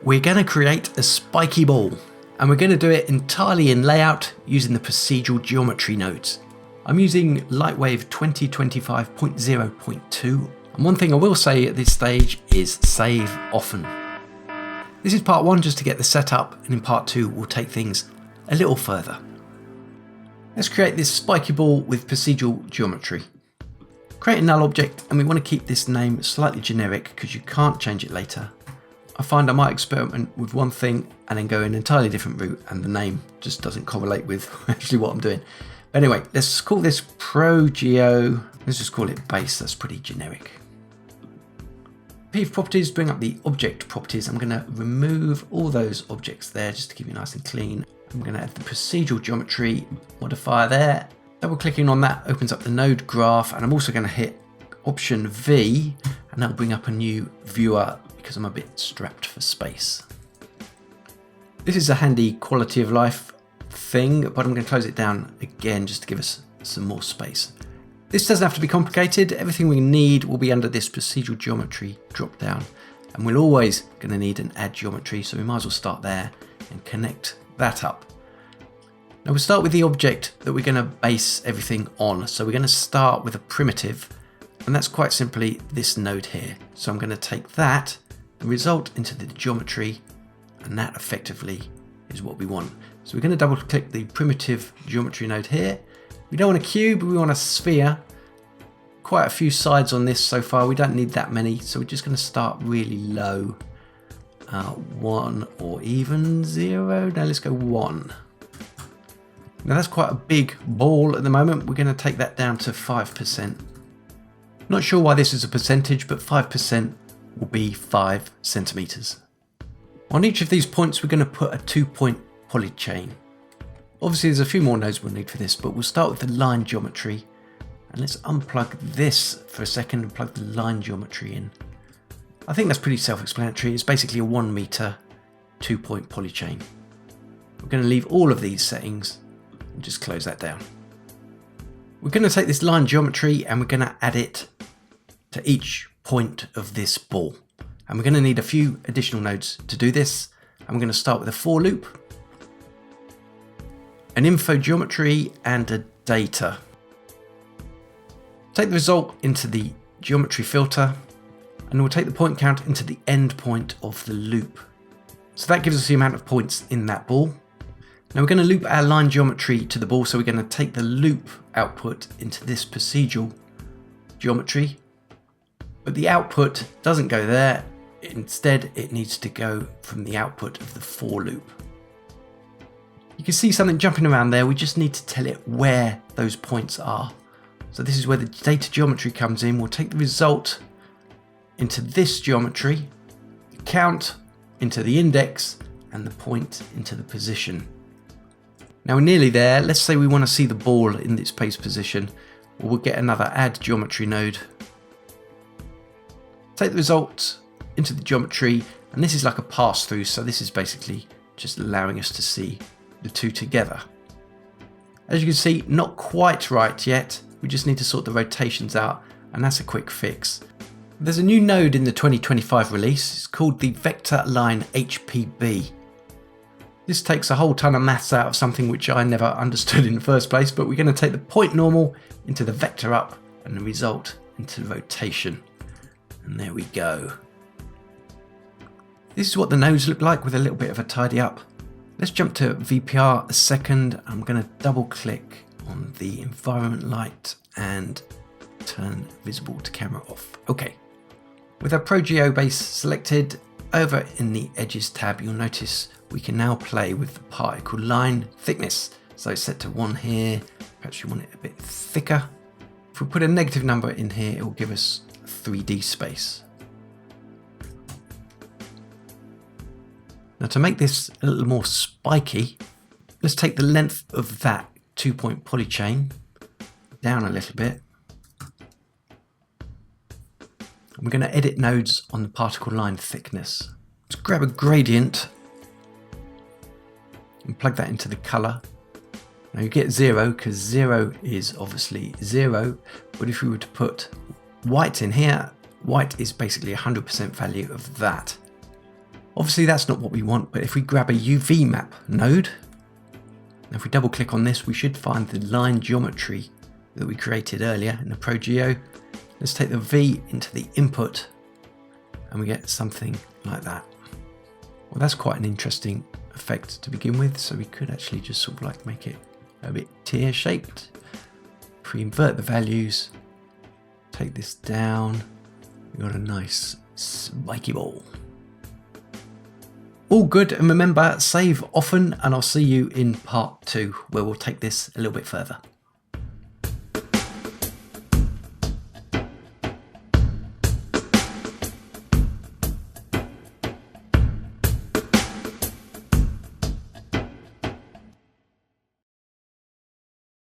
We're going to create a spiky ball, and we're going to do it entirely in layout using the Procedural Geometry nodes. I'm using LightWave 2025.0.2, and one thing I will say at this stage is save often. This is part one just to get the setup, and in part two we'll take things a little further. Let's create this spiky ball with Procedural Geometry. Create a null object, and we want to keep this name slightly generic because you can't change it later. I find I might experiment with one thing and then go an entirely different route, and the name just doesn't correlate with actually what I'm doing. But anyway, let's call this ProGeo. Let's just call it base, that's pretty generic. PV properties, bring up the object properties. I'm going to remove all those objects there just to keep it nice and clean. I'm going to add the Procedural Geometry modifier there. Double clicking on that opens up the node graph, and I'm also going to hit Option V, and that'll bring up a new viewer because I'm a bit strapped for space. This is a handy quality of life thing, but I'm going to close it down again just to give us some more space. This doesn't have to be complicated. Everything we need will be under this Procedural Geometry drop down, and we're always going to need an add geometry, so we might as well start there and connect that up. Now we'll start with the object that we're going to base everything on. So we're going to start with a primitive, and that's quite simply this node here. So I'm going to take that and result into the geometry, and that effectively is what we want. So we're going to double click the primitive geometry node here. We don't want a cube, we want a sphere. Quite a few sides on this so far, we don't need that many, so we're just going to start really low. 1 or even 0, no, let's go 1. Now that's quite a big ball at the moment. We're going to take that down to 5%. Not sure why this is a percentage, but 5% will be 5 centimeters. On each of these points, we're going to put a 2-point polychain. Obviously, there's a few more nodes we'll need for this, but we'll start with the line geometry. And let's unplug this for a second and plug the line geometry in. I think that's pretty self-explanatory. It's basically a 1 meter 2-point polychain. We're going to leave all of these settings and just close that down. We're going to take this line geometry and we're going to add it to each point of this ball. And we're going to need a few additional nodes to do this. And we're going to start with a for loop, an info geometry, and a data. Take the result into the geometry filter, and we'll take the point count into the end point of the loop. So that gives us the amount of points in that ball. Now we're going to loop our line geometry to the ball, so we're going to take the loop output into this procedural geometry. But the output doesn't go there. Instead, it needs to go from the output of the for loop. You can see something jumping around there. We just need to tell it where those points are. So this is where the data geometry comes in. We'll take the result into this geometry, the count into the index, and the point into the position. Now we're nearly there. Let's say we want to see the ball in its base position. Well, we'll get another add geometry node. Take the result into the geometry, and this is like a pass through, so this is basically just allowing us to see the two together. As you can see, not quite right yet. We just need to sort the rotations out, and that's a quick fix. There's a new node in the 2025 release. It's called the Vector Line HPB. This takes a whole ton of maths out of something which I never understood in the first place, but we're going to take the point normal into the vector up and the result into rotation. And there we go. This is what the nodes look like with a little bit of a tidy up. Let's jump to VPR a second. I'm going to double click on the environment light and turn visible to camera off. Okay. With our ProGeo base selected, over in the edges tab, you'll notice we can now play with the particle line thickness. So it's set to 1 here. Perhaps you want it a bit thicker. If we put a negative number in here, it will give us 3D space. Now to make this a little more spiky, let's take the length of that 2-point polychain down a little bit. And we're going to edit nodes on the particle line thickness. Let's grab a gradient and plug that into the color. Now you get 0 because 0 is obviously 0, but if we were to put white in here, white is basically 100% value of that. Obviously that's not what we want, but if we grab a UV map node, and if we double click on this, we should find the line geometry that we created earlier in the ProGeo. Let's take the V into the input and we get something like that. Well, that's quite an interesting effect to begin with. So we could actually just sort of like make it a bit tear shaped. If we invert the values, take this down, we've got a nice spiky ball. All good, and remember, save often, and I'll see you in part 2 where we'll take this a little bit further.